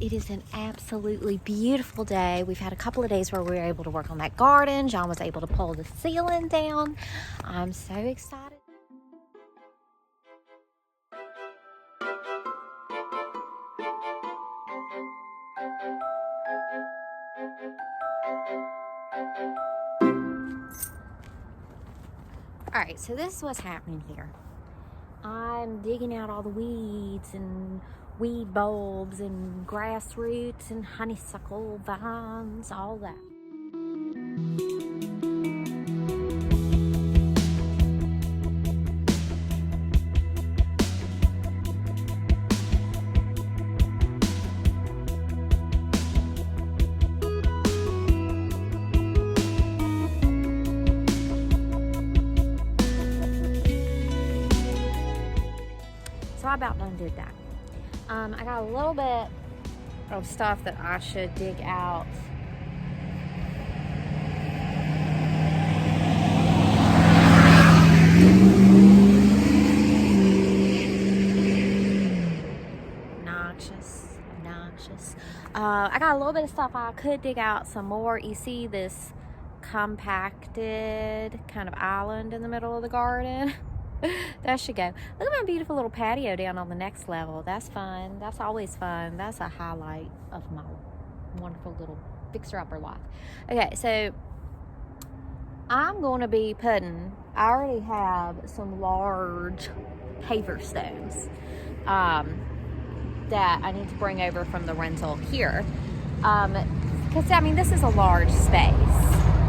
It is an absolutely beautiful day. We've had a couple of days where we were able to work on that garden. John was able to pull the ceiling down. I'm so excited. All right, so this is what's happening here. I'm digging out all the weeds and weed bulbs and grass roots and honeysuckle vines, all that. So I about done did that. I got a little bit of stuff that I should dig out. Obnoxious. I got a little bit of stuff I could dig out some more. You see this compacted kind of island in the middle of the garden? That should go. Look at my beautiful little patio down on the next level. That's fun. That's always fun. That's a highlight of my wonderful little fixer-upper life. Okay, so I'm going to be putting, I already have some large paver stones that I need to bring over from the rental here. Because, I mean, this is a large space.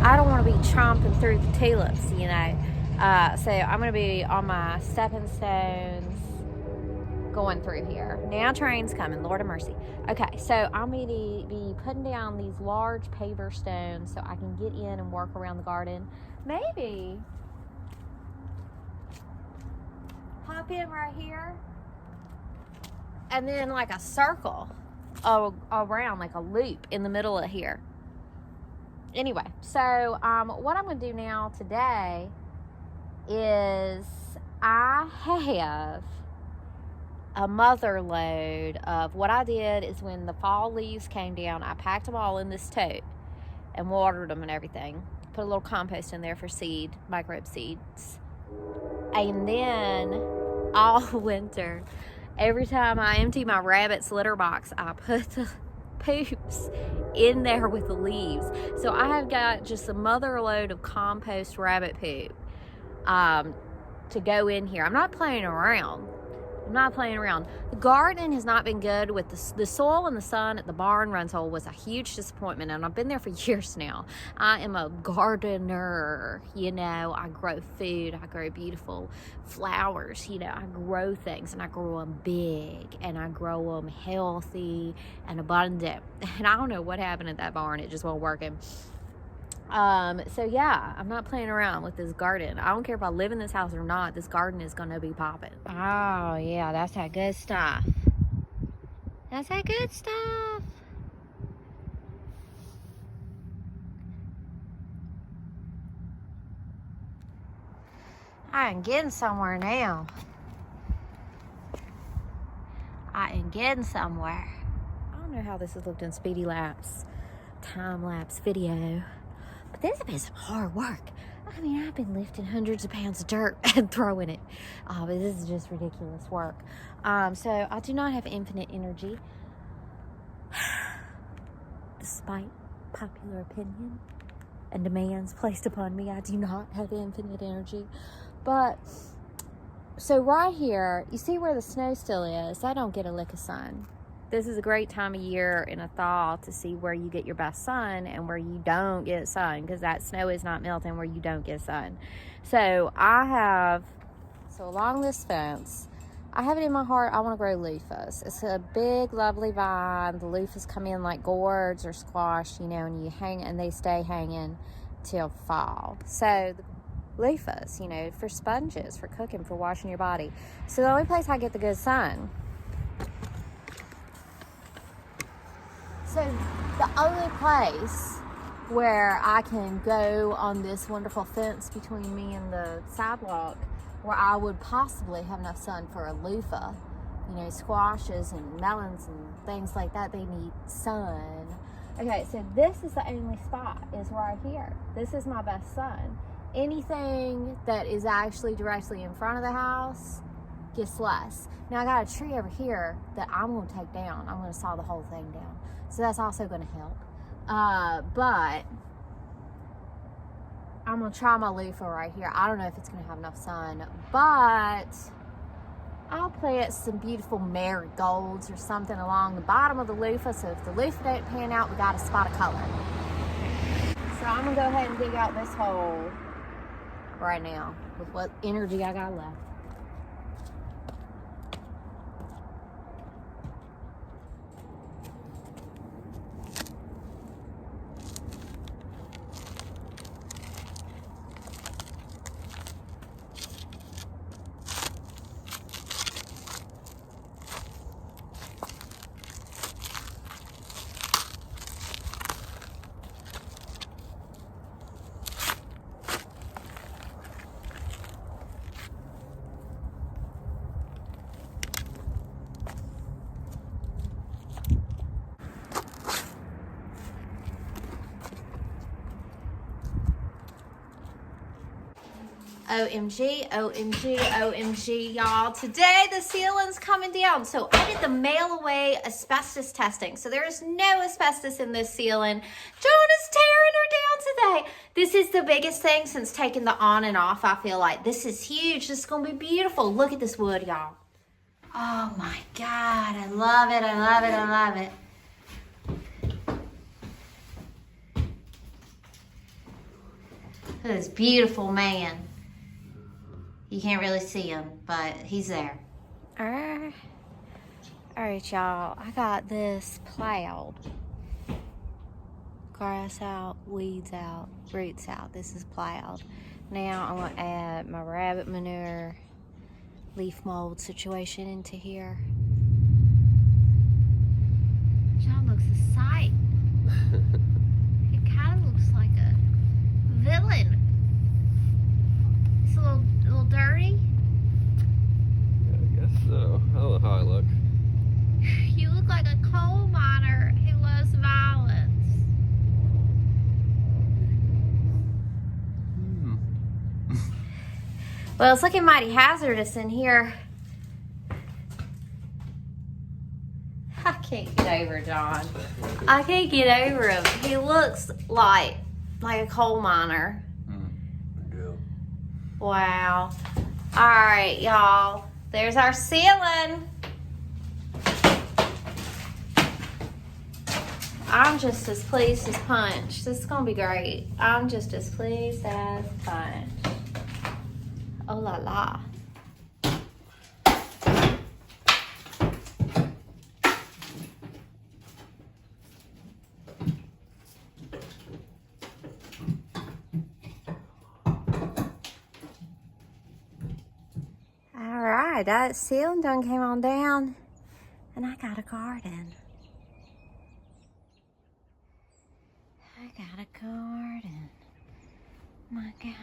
I don't want to be chomping through the tulips, you know. So I'm going to be on my stepping stones going through here. Now train's coming, Lord of mercy. Okay, so I'm going to be putting down these large paver stones so I can get in and work around the garden. Maybe hop in right here and then like a circle around, like a loop in the middle of here. Anyway, so what I'm going to do now today is I have a mother load of what I did is when the fall leaves came down, I packed them all in this tote and watered them and everything. Put a little compost in there for seed, microbe seeds. And then all winter, every time I empty my rabbit's litter box, I put the poops in there with the leaves. So I have got just a mother load of compost rabbit poop to go in here. I'm not playing around. The garden has not been good with the soil and the sun at the barn rental was a huge disappointment, and I've been there for years now. I am a gardener, you know. I grow food, I grow beautiful flowers, you know. I grow things and I grow them big and I grow them healthy and abundant. And I don't know what happened at that barn. It just wasn't working. So yeah, I'm not playing around with this garden. I don't care if I live in this house or not, this garden is gonna be popping. Oh yeah, that's that good stuff. That's that good stuff. I am getting somewhere now. I am getting somewhere. I don't know how this has looked in speedy lapse, time lapse video. But this has been some hard work. I mean, I've been lifting hundreds of pounds of dirt and throwing it. But this is just ridiculous work. So I do not have infinite energy. Despite popular opinion and demands placed upon me, I do not have infinite energy. But, so right here, you see where the snow still is? I don't get a lick of sun. This is a great time of year in a thaw to see where you get your best sun and where you don't get sun, because that snow is not melting where you don't get sun. So along this fence, I have it in my heart, I want to grow loofahs. It's a big, lovely vine. The loofahs come in like gourds or squash, you know, and you hang, and they stay hanging till fall. So the loofahs, you know, for sponges, for cooking, for washing your body. So the only place I get the good sun, so the only place where I can go on this wonderful fence between me and the sidewalk where I would possibly have enough sun for a loofah you know, squashes and melons and things like that, they need sun. Okay, so this is the only spot is right here. This is my best sun. Anything that is actually directly in front of the house gets less. Now I got a tree over here that I'm going to take down. I'm going to saw the whole thing down. So that's also going to help. But I'm going to try my loofah right here. I don't know if it's going to have enough sun, but I'll plant some beautiful marigolds or something along the bottom of the loofah. So if the loofah don't pan out, we got a spot of color. So I'm going to go ahead and dig out this hole right now with what energy I got left. OMG, OMG, OMG, y'all. Today, the ceiling's coming down. So I did the mail away asbestos testing. So there is no asbestos in this ceiling. John is tearing her down today. This is the biggest thing since taking the on and off, I feel like. This is huge. This is going to be beautiful. Look at this wood, y'all. Oh, my God. I love it. I love it. I love it. Look at this beautiful man. You can't really see him, but he's there. All right, y'all. I got this plowed. Grass out, weeds out, roots out. This is plowed. Now I'm going to add my rabbit manure leaf mold situation into here. John looks a sight. It kind of looks like a villain. It's a little dirty. Yeah, I guess so. I don't know how I look. You look like a coal miner who loves violence. Well, it's looking mighty hazardous in here. I can't get over John. I can't get over him. He looks like a coal miner. Wow. All right, y'all. There's our ceiling. I'm just as pleased as punch. This is going to be great. I'm just as pleased as punch. Oh la la. Alright, that ceiling done came on down, and I got a garden. I got a garden. My gosh.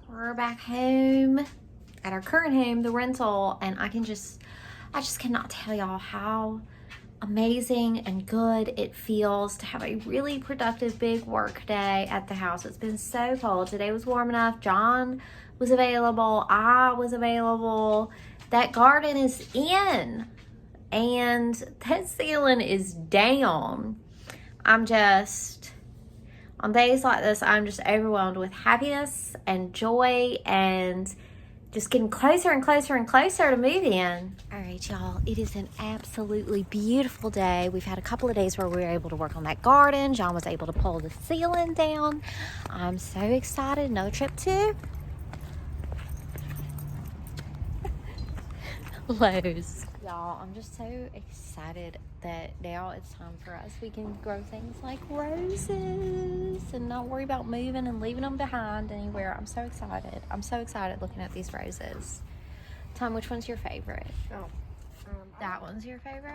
We're back home at our current home, the rental, and I just cannot tell y'all how amazing and good it feels to have a really productive big work day at the house. It's been so cold. Today was warm enough. John was available. I was available. That garden is in and that ceiling is down. On days like this, I'm just overwhelmed with happiness and joy and just getting closer and closer and closer to move in. All right, y'all, it is an absolutely beautiful day. We've had a couple of days where we were able to work on that garden. John was able to pull the ceiling down. I'm so excited. Another trip to Lowe's. Y'all, I'm just so excited that now it's time for us. We can grow things like roses and not worry about moving and leaving them behind anywhere. I'm so excited. I'm so excited looking at these roses. Tom, which one's your favorite? Oh, That one's your favorite?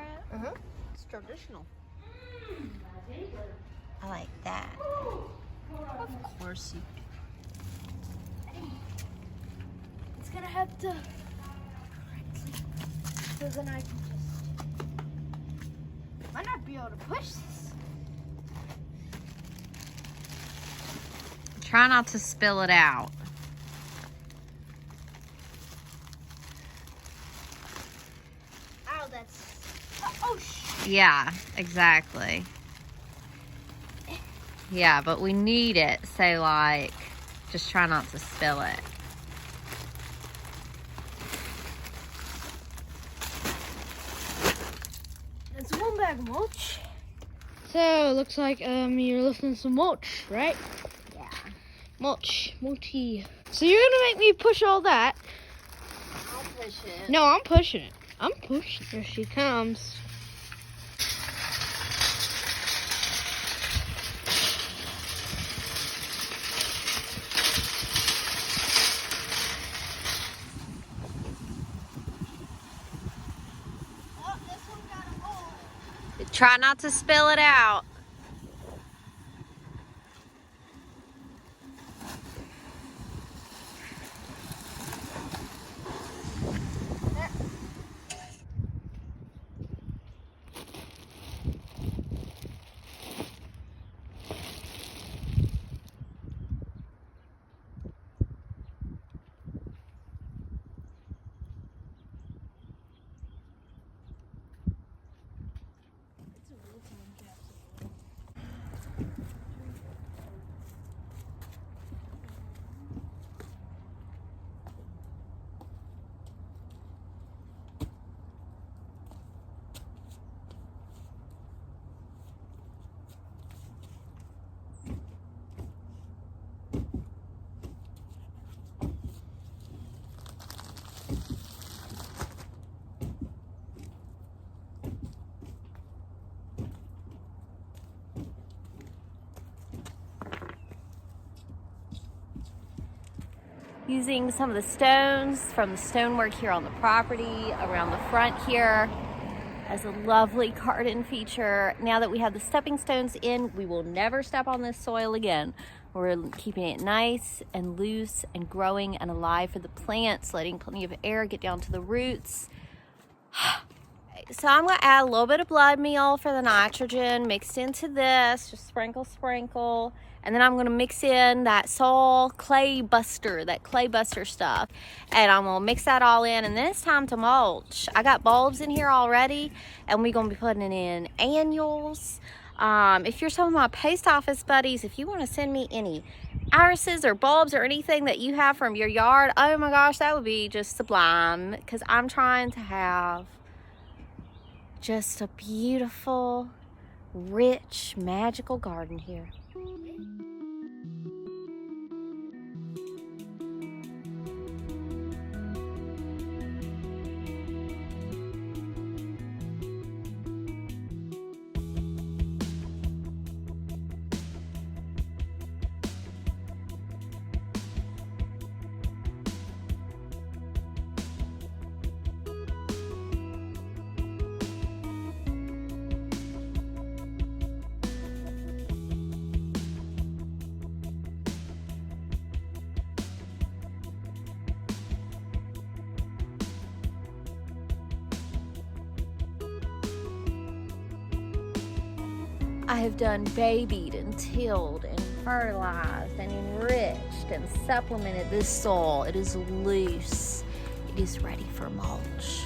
It's traditional. I like that. Of course you do. It's gonna have to. So then I can just. Might not be able to push this. Try not to spill it out. Ow, that's. Oh, Yeah, exactly. Yeah, but we need it, so like, just try not to spill it. That's one bag of mulch. So, looks like you're listening to some mulch, right? Yeah. Mulchy. So you're gonna make me push all that? I'll push it. No, I'm pushing it. I'm pushing. Here she comes. Try not to spill it out. Using some of the stones from the stonework here on the property, around the front here, as a lovely garden feature. Now that we have the stepping stones in, we will never step on this soil again. We're keeping it nice and loose and growing and alive for the plants, letting plenty of air get down to the roots. So I'm gonna add a little bit of blood meal for the nitrogen mixed into this, just sprinkle. And then I'm gonna mix in that soil clay buster stuff. And I'm gonna mix that all in, and then it's time to mulch. I got bulbs in here already, and we're gonna be putting in annuals. If you're some of my post office buddies, if you wanna send me any irises or bulbs or anything that you have from your yard, oh my gosh, that would be just sublime, because I'm trying to have just a beautiful, rich, magical garden here. I have done babied and tilled and fertilized and enriched and supplemented this soil. It is loose. It is ready for mulch.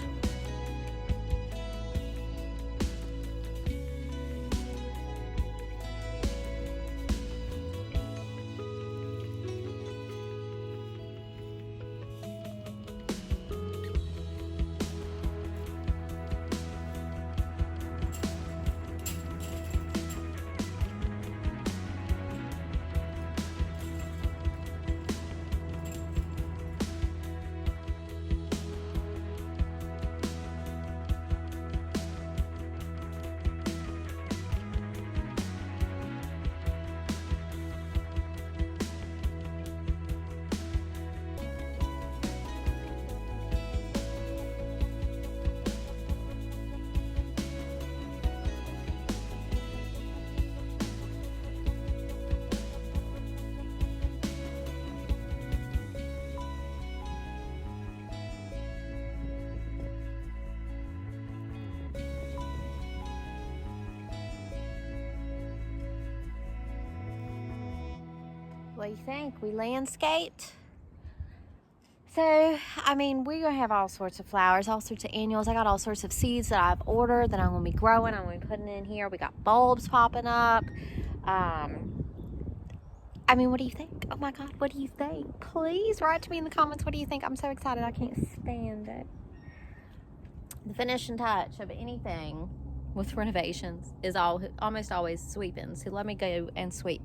What do you think? We landscaped. So, I mean, we're going to have all sorts of flowers, all sorts of annuals. I got all sorts of seeds that I've ordered that I'm going to be growing. I'm going to be putting in here. We got bulbs popping up. I mean, what do you think? Oh my God, what do you think? Please write to me in the comments. What do you think? I'm so excited. I can't stand it. The finishing touch of anything with renovations is almost always sweeping. So let me go and sweep.